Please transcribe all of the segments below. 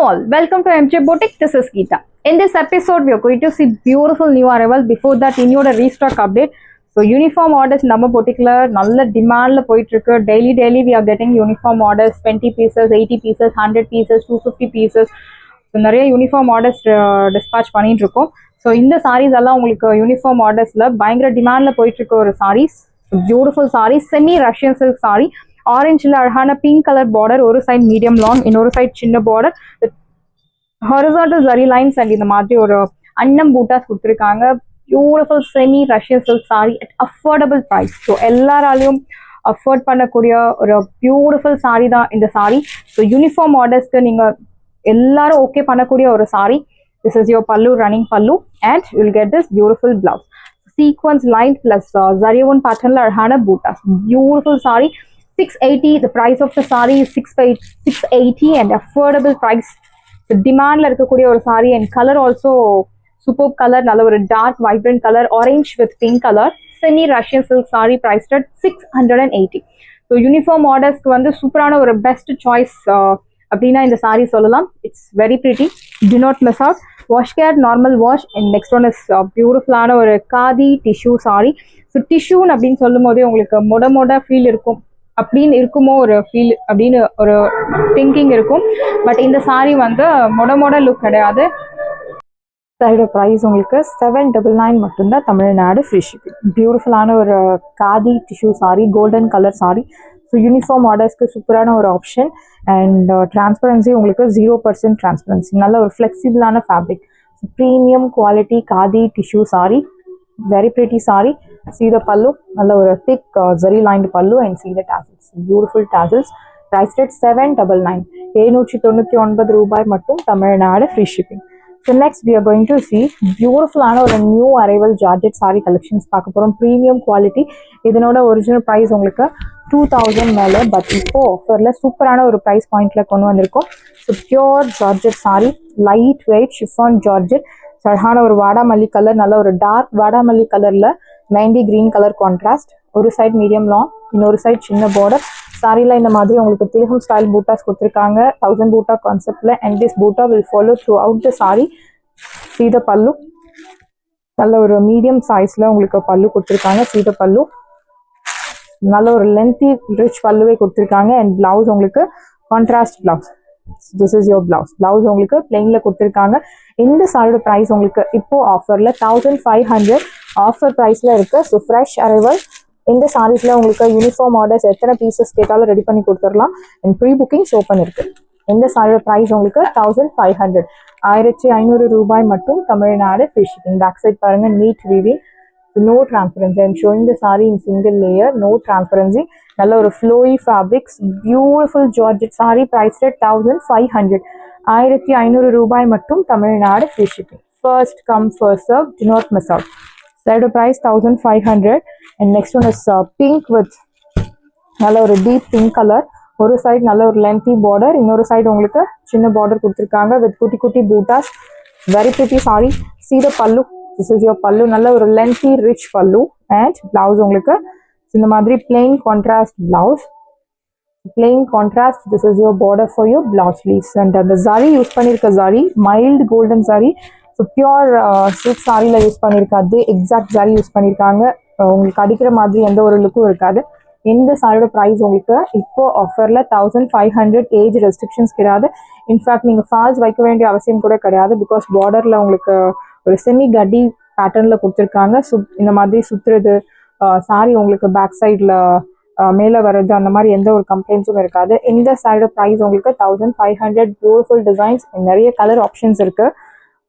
all, welcome to MJ Boutique. This is Geeta. In this episode, we are going to see beautiful new arrival. Before that, இன்னோட restock update. So uniform orders நம்ம particular நல்ல demandல போயிட்டு இருக்கு. Daily we are getting uniform orders 20 pieces, 80 pieces, 100 pieces, 250 pieces. So நிறைய uniform orders dispatch பண்ணிட்டு இருக்கோம். So இந்த sarees எல்லாம் உங்களுக்கு uniform ordersல பயங்கர demandல போயிட்டு இருக்க ஒரு sarees. Beautiful sarees, semi Russian silk saree. ஆரஞ்சில் அழகான பிங்க் கலர் பார்டர், ஒரு சைட் மீடியம் லாங், இன்னொரு சைட் சின்ன பார்டர், ஹாரிசான்டல் ஜரி லைன்ஸ் அண்ட் இந்த மாதிரி ஒரு அன்னம் பூட்டாஸ் கொடுத்துருக்காங்க. Beautiful semi Russian silk sari at affordable price. So எல்லாராலையும் அஃபோர்ட் பண்ணக்கூடிய ஒரு பியூட்டிஃபுல் சாரி தான் இந்த சாரி. ஸோ யூனிஃபார்ம் ஆர்டர்ஸ்க்கு நீங்கள் எல்லாரும் ஓகே பண்ணக்கூடிய ஒரு sari. This is your pallu, running pallu, and you will get this beautiful blouse. Sequence line plus ஜரியோன் பேட்டர்ன்ல அழகான பூட்டாஸ். Beautiful sari. 680. The price of the saree is 680 and affordable price. The demand la irukkudiya or saree and color also superb color, nalla or dark vibrant color, orange with pink color, semi Russian silk saree priced at 680. So uniform orders ku vandu superana or best choice அப்படினா இந்த saree சொல்லலாம். It's very pretty. Do not miss out. Wash care, normal wash, and next one is beautiful ஆன ஒரு khadi tissue saree. So tissue அப்படினு சொல்லும்போதே உங்களுக்கு மொட feel இருக்கும் அப்படின்னு இருக்குமோ ஒரு ஃபீல் அப்படின்னு ஒரு திங்கிங் இருக்கும். பட் இந்த சாரீ வந்து மொட லுக் கிடையாது. சாரியோட ப்ரைஸ் உங்களுக்கு 799 மட்டும்தான், தமிழ்நாடு ஃப்ரீ ஷிப்பிங். பியூட்டிஃபுல்லான ஒரு khadi tissue sari, golden colour sari. So uniform ஆர்டர்ஸ்க்கு சூப்பரான ஒரு ஆப்ஷன். அண்ட் டிரான்ஸ்பரன்சி உங்களுக்கு 0% டிரான்ஸ்பரன்சி. நல்ல ஒரு ஃப்ளெக்சிபிளான fabric. Premium quality khadi tissue sari. Very pretty saree. See the pallu, nalla or thick zari lined pallu, and see the tassels. Beautiful tassels. Priced at 799. 799 ரூபாய் மட்டும், Tamil Nadu free shipping. So next we are going to see beautiful ஆன ஒரு new arrival Georgette saree collections பார்க்க போறோம். Premium quality. இதனோட original price உங்களுக்கு 2000 மேல, but இப்போ ஆஃபர்ல சூப்பரான ஒரு பிரைஸ் பாயிண்ட்ல கொண்டு வந்திருக்கோம். So pure Georgette saree, light weight chiffon Georgette. அழகான ஒரு வாடாமல்லி கலர், நல்ல ஒரு டார்க் வாடாமல்லி கலர்ல மெஹந்தி கிரீன் கலர் கான்ட்ராஸ்ட். ஒரு சைட் மீடியம் லாங், இன்னொரு சைட் சின்ன பார்டர். சாரில இந்த மாதிரி உங்களுக்கு திலகம் ஸ்டைல் பூட்டாஸ் கொடுத்துருக்காங்க 1000 பூட்டா கான்செப்ட்ல. And this Buta will follow through out the sorry. சீத பல்லு, நல்ல ஒரு மீடியம் சைஸ்ல உங்களுக்கு பல்லு கொடுத்துருக்காங்க. சீத பல்லு, நல்ல ஒரு லென்த்தி ரிச் பல்லுவே கொடுத்துருக்காங்க. அண்ட் பிளவுஸ் உங்களுக்கு contrast blouse. This is your blouse. Blouse உங்களுக்கு பிளெயின்ல கொடுத்துருக்காங்க. இந்த சாரியோட பிரைஸ் உங்களுக்கு இப்போ ஆஃபர்ல 1500 ஆஃபர் பிரைஸ்ல இருக்கு. So fresh arrival. இந்த சாரீஸ்ல உங்களுக்கு யூனிஃபார்ம் ஆர்டர்ஸ் எத்தனை பீசஸ் கேட்டாலும் ரெடி பண்ணி கொடுத்துடலாம். அண்ட் ப்ரீ புக்கிங்ஸ் ஓப்பன் இருக்கு. இந்த சாரியோட பிரைஸ் உங்களுக்கு 1500, 1500 ரூபாய் மட்டும், Tamil Nadu free shipping. Back side பாருங்க, neat weaving, no transparency. I'm showing the saree in single layer, no transparency. நல்ல ஒரு flowy fabrics, beautiful Georgette saree priced at 1500, 1500 ரூபாய் மட்டும், Tamil Nadu free shipping. First come first serve, do not miss out. Side price 1500. and next one is pink with நல்ல ஒரு deep pink color. ஒரு side நல்ல ஒரு lengthy border, இன்னொரு side உங்களுக்கு சின்ன border கொடுத்திருக்காங்க with குட்டி குட்டி buttas. Very pretty saree. See the pallu. This is your pallu, நல்ல ஒரு lengthy rich pallu. and blouse உங்களுக்கு இந்த மாதிரி plain contrast blouse. Plain contrast. This is your border for your blouse sleeves. and the zari use பண்ணிருக்க zari mild golden zari. so pure silk saree ல use பண்ணிருக்காது, exact zari use பண்ணிருக்காங்க. உங்களுக்கு அடிக்கிற மாதிரி எந்த ஒரு லுக்கும் இருக்காது. இந்த சாரியோட பிரைஸ் உங்களுக்கு இப்போ ஆஃபர்ல 1500. ஏஜ் ரெஸ்ட்ரிக்ஷன்ஸ் கிடையாது. இன்ஃபேக்ட் நீங்க ஃபால்ஸ் வைக்க வேண்டிய அவசியம் கூட கிடையாது. பிகாஸ் பார்டர்ல உங்களுக்கு ஒரு செமி கட்டி பேட்டர்ன்ல கொடுத்துருக்காங்க. இந்த மாதிரி சுத்துறது, சாரி உங்களுக்கு பேக் சைட்ல மேலே வர்றது, அந்த மாதிரி எந்த ஒரு கம்ப்ளைண்ட்ஸும் இருக்காது. இந்த சாரியோட ப்ரைஸ் உங்களுக்கு 1500. பியூட்டிஃபுல் டிசைன்ஸ், நிறைய கலர் ஆப்ஷன்ஸ் இருக்கு.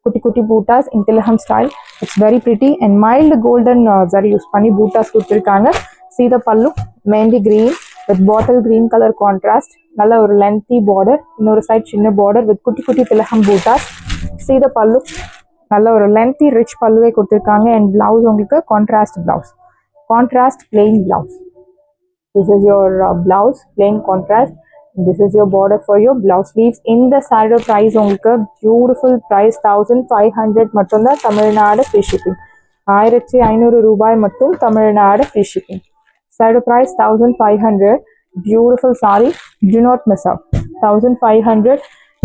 குட்டி குட்டி பூட்டாஸ் இன் திலகம் style. It's very pretty. And mild golden zari use பண்ணி பூட்டாஸ் கொடுத்துருக்காங்க. See the pallu, mehndi green with bottle green color contrast. நல்ல ஒரு lengthy border, இன்னொரு சைடு சின்ன border with குட்டி குட்டி திலகம் பூட்டாஸ். See the pallu, நல்ல ஒரு lengthy rich பல்லுவே கொடுத்திருக்காங்க. and blouse உங்களுக்கு contrast blouse, contrast plain blouse. This is your blouse, plain contrast. This is your border for your blouse sleeves. in the saree price உங்களுக்கு beautiful price 1500 மட்டும்தான், Tamil Nadu free shipping. 1500 ரூபாய் மட்டும், Tamil Nadu free shipping. Side price 1500. Beautiful saree. Do not miss out. 1500.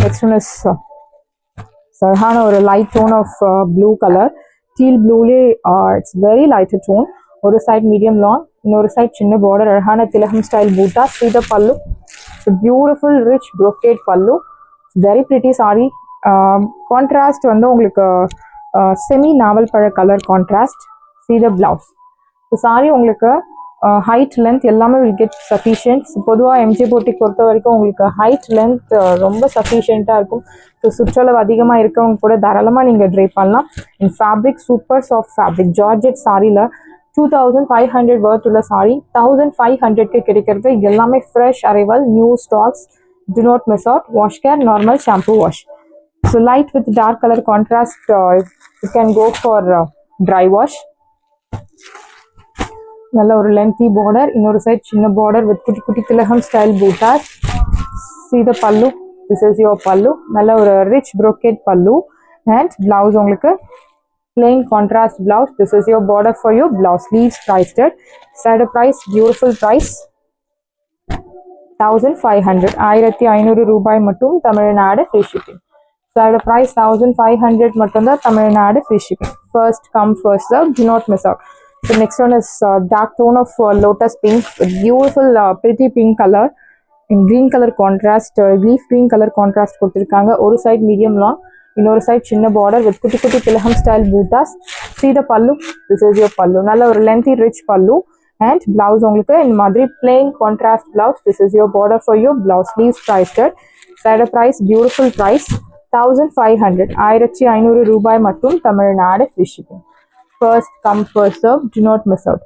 Next one is Sarhana or a light tone of blue color. Teal blue, it's very lighter tone. One side medium long, another side chinna border. Arhana Tilaham style boota. See the pallu. It's a beautiful, rich brocade pallu. It's very pretty saree. Contrast வந்து உங்களுக்கு semi naval பழ color contrast. See the blouse. So saree உங்களுக்கு height length எல்லாமே will get sufficient. பொதுவாக MG போட்டிக் பொறுத்த வரைக்கும் உங்களுக்கு height length ரொம்ப sufficient-ஆக இருக்கும். ஸோ சுற்றளவு அதிகமாக இருக்கவங்க கூட தாராளமாக நீங்கள் ட்ரை பண்ணலாம். In fabric super soft fabric georgette சாரியில் 2500 worth உள்ள சாரி 1500க்கு கிடைக்கிறது. எல்லாமே fresh arrival new stocks. Do not miss out. Wash care normal shampoo wash. So light with dark color contrast, you can go for dry wash. நல்ல ஒரு lengthy border, இன்னொரு side சின்ன border with குட்டி குட்டி திலகம் style bootas. See the pallu. This is your pallu. நல்ல ஒரு rich brocade pallu and blouse உங்களுக்கு plain contrast blouse. This is your border for your blouse. Sleeves priced at side price, beautiful price 1500. 1500 ரூபாய் மட்டும் Tamil Nadu free shipping. Side price 1500 மட்டும் தான் Tamil Nadu free shipping. First come first serve. Do not miss out. The next one is dark tone of lotus pink with beautiful pretty pink color in green color contrast, leaf green color contrast கொடுத்திருக்காங்க. ஒரு side medium long, இன்னொரு side சின்ன border with குட்டி குட்டி திலகம் style bootas. See the pallu. This is your pallu. நல்ல ஒரு lengthy rich pallu and blouse உங்களுக்கு இந்த மாதிரி plain contrast blouse. This is your border for your blouse. Sleeves priced at side price, beautiful price 1500. 1500 ரூபாய் மட்டும் Tamil Nadu free shipping. First come first serve. Do not miss out.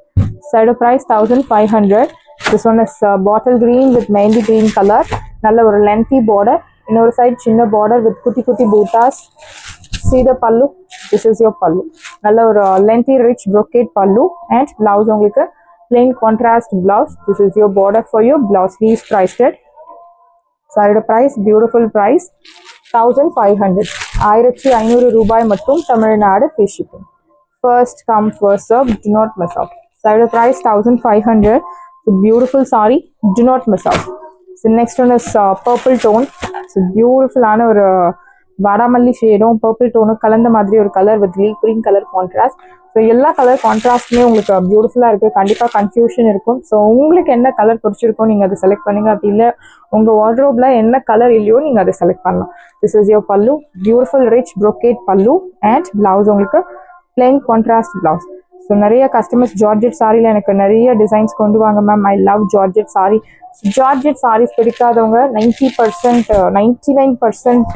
Side price 1500. This one is bottle green with mehndi green color. நல்ல ஒரு lengthy border. இன்னொரு side சின்ன border with குட்டி குட்டி bootas. See the pallu. This is your pallu. நல்ல ஒரு lengthy rich brocade pallu and blouse உங்களுக்கு plain contrast blouse. This is your border for your blouse. Sleeves priced at side price, beautiful price 1500. 1500 ரூபாய் மட்டும் Tamil Nadu free shipping. First come first serve. Do not miss out. Side price 1500. So beautiful saree. Do not miss out. So next one is purple tone. So beautiful ஆன ஒரு வாடாமல்லி ஷேடும் purple டோனும் கலந்த மாதிரி ஒரு colour with leaf green colour contrast. So எல்லா colour கான்ட்ராஸ்ட்மே உங்களுக்கு பியூட்டிஃபுல்லாக இருக்குது. கண்டிப்பாக கன்ஃபியூஷன் இருக்கும். ஸோ உங்களுக்கு என்ன கலர் பிடிச்சிருக்கோ நீங்கள் அதை செலக்ட் பண்ணுங்க. அப்படி இல்லை உங்கள் வார்ட்ரோப்ல என்ன கலர் இல்லையோ நீங்கள் அதை செலக்ட் பண்ணலாம். This is your pallu. Beautiful rich brocade pallu and blouse உங்களுக்கு plain contrast blouse. ஸோ நிறைய கஸ்டமர்ஸ் ஜார்ஜெட் சாரியில் எனக்கு நிறைய டிசைன்ஸ் கொண்டு வாங்க ma'am. I love georgette sari. Georgette saris பிடிக்காதவங்க 90% 99%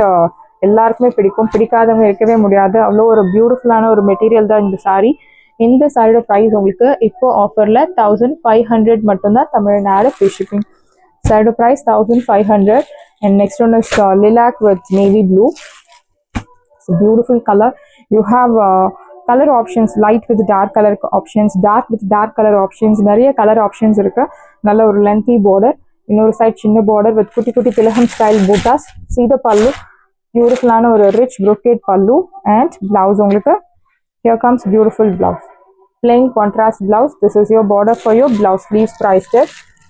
எல்லாருக்குமே பிடிக்கும். பிடிக்காதவங்க இருக்கவே முடியாது. அவ்வளோ ஒரு பியூட்டிஃபுல்லான ஒரு மெட்டீரியல் தான் இந்த சாரீ. இந்த சாரியோட ப்ரைஸ் உங்களுக்கு இப்போ ஆஃபரில் 1500 மட்டும்தான் தமிழ்நாடு free shipping. சாரியோட price 1500. And next one is lilac with navy blue. It's a beautiful color. You have color options, light with dark color options, dark with dark color options. நிறைய கலர் ஆப்ஷன்ஸ் இருக்கு. நல்ல ஒரு lengthy border, இன்னொரு side சின்ன border with குட்டி குட்டி திலகம் style bootas. See the pallu. பியூட்டிஃபுல்லான ஒரு rich brocade pallu and blouse உங்களுக்கு here comes beautiful blouse. Plain contrast blouse. This is your border for your blouse. Sleeves priced at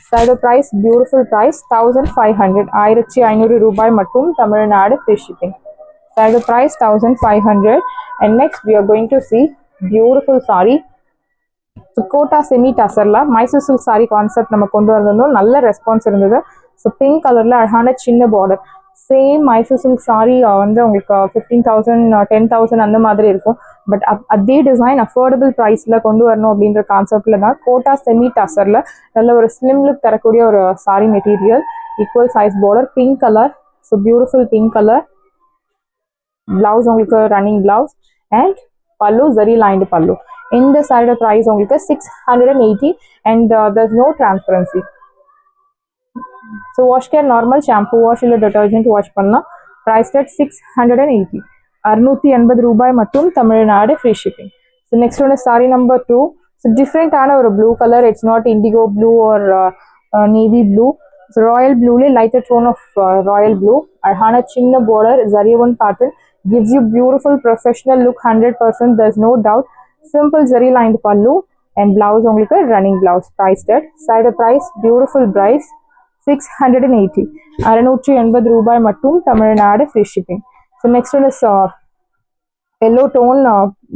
side price, beautiful price 1500. 1500 ரூபாய் மட்டும் Tamil Nadu free shipping. Side price 1500. And next we are going to see beautiful saree. So Kota semi டசர்ல Mysore silk sari concept நம்ம கொண்டு வந்திருந்தோம். நல்ல response இருந்தது. So pink கலர்ல அழகான சின்ன border. Same Mysore silk sorry வந்து உங்களுக்கு 15,000 10,000 அந்த மாதிரி இருக்கும். பட் அதே டிசைன் அஃபோர்டபுள் ப்ரைஸ்ல கொண்டு வரணும் அப்படின்ற கான்செப்ட்ல தான் கோட்டா செமி டசர்ல நல்ல ஒரு ஸ்லிம் லுக் தரக்கூடிய ஒரு sari material. Equal size border, pink colour. So beautiful pink colour. Blouse உங்களுக்கு running blouse and pallu zari lined pallu. In the side price உங்களுக்கு 680 and there's no transparency. So wash care normal shampoo wash இல்ல detergent wash பண்ணலாம். Priced at 680. 680 ரூபாய் மட்டும் Tamil Nadu free shipping. So next one is saree number 2. So different ஆன ஒரு blue color. It's not indigo blue or navy blue. So royal blue le lighter tone of royal blue. அழகான சின்ன border zari one pattern. Gives you beautiful professional look 100%. There's no doubt. Simple zari lined pallu and blouse உங்களுக்கு running blouse. Priced at side price, beautiful price 680. 680 ரூபாய் மட்டும் Tamil Nadu free shipping. So next one is yellow tone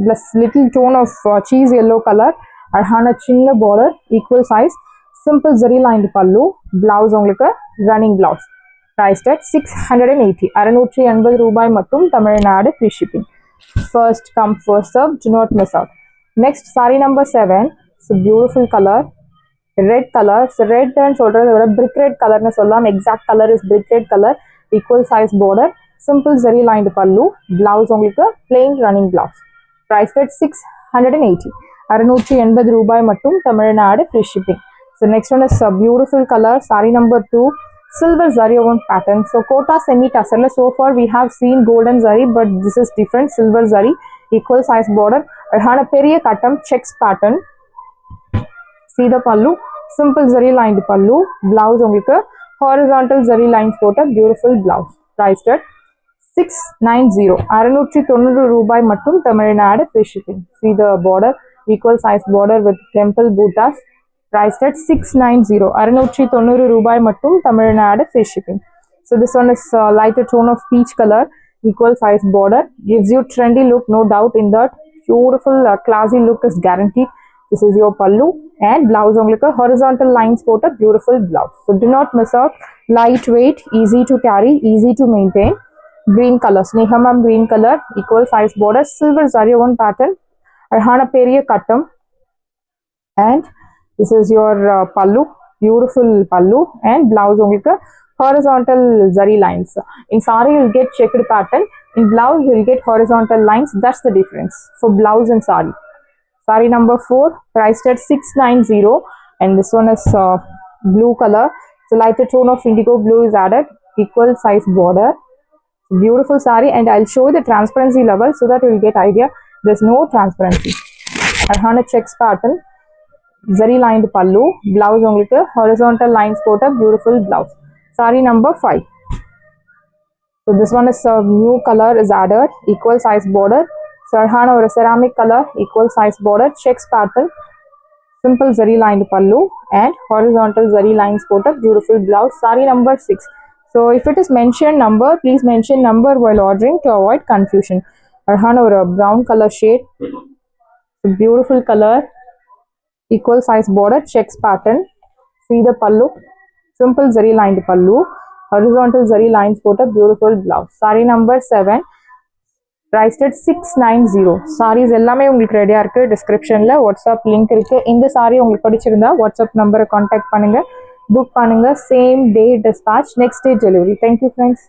plus little tone of cheese yellow color. அழகான சின்ன border, equal size, simple zari lined pallu, blouse உங்களுக்கு running blouse. Priced at 680. 680 ரூபாய் மட்டும் Tamil Nadu free shipping. First come first serve, do not miss out. Next saree number 7. It's a beautiful color, red color. So red and சொல்றது விட brick red color னு சொல்லலாம். Exact color is brick red color, equal size border, simple zari lined pallu, blouse உங்களுக்கு plain running blouse. Priced at 680. 680 ரூபாய் மட்டும் Tamil Nadu free shipping. So next one is a beautiful color, saree number 2. Silver zari woven pattern. So kota semi tassel. So far we have seen golden zari, but this is different. Silver zari, equal size border. Arhana periya katam checks pattern. See the pallu, simple zari lined pallu. Blouse உங்களுக்கு horizontal zari lines போட்ட beautiful blouse. Priced at 690. 690 ரூபாய் மட்டும் Tamil Nadu free shipping. See the border, equal size border with temple buttas. Priced at 690. 690 ரூபாய் மட்டும் Tamil Nadu free shipping. So this one is lighter tone of peach color, equal size border, gives you trendy look, no doubt in that. Beautiful classy look is guaranteed. This is your pallu and blouse உங்களுக்கு horizontal lines போட்ட beautiful blouse. So do not miss out. Lightweight, easy to carry, easy to maintain. Green color, Snehamam green color, equal size border, silver zari woven pattern, அழகான பெரிய கட்டம். And this is your pallu, beautiful pallu, and blouse உங்களுக்கு horizontal zari lines. In saree you'll get checked pattern, in blouse you'll get horizontal lines. That's the difference for blouse and saree. Saree number 4, priced at 690, and this one is blue color. So lighter tone of indigo blue is added, equal size border. Beautiful saree, and I'll show you the transparency level so that you'll get idea. There's no transparency. Arhana checks pattern, zari lined pallu, blouse உங்களுக்கு horizontal lines போட்ட beautiful blouse. Saree number 5. So this one is new color is added, equal size border. Sarhana or ceramic color, equal size border, checks pattern, simple zari lined pallu, and horizontal zari lines போட்ட beautiful blouse. Saree number 6. So if it is mentioned number, please mention number while ordering to avoid confusion. Arhana or brown color shade, beautiful color, equal size border, checks pattern. See the pallu, simple zari lined pallu, horizontal zari lines போட்ட beautiful blouse. Saree number 7, priced at 690. sarees எல்லாமே உங்களுக்கு ரெடியா இருக்கு. டிஸ்கிரிப்ஷன்ல WhatsApp link இருக்கு. இந்த saree உங்களுக்கு பிடிச்சிருந்தா வாட்ஸ்அப் நம்பரை கான்டாக்ட் பண்ணுங்க, புக் பண்ணுங்க. Same day dispatch, next day delivery. Thank you friends.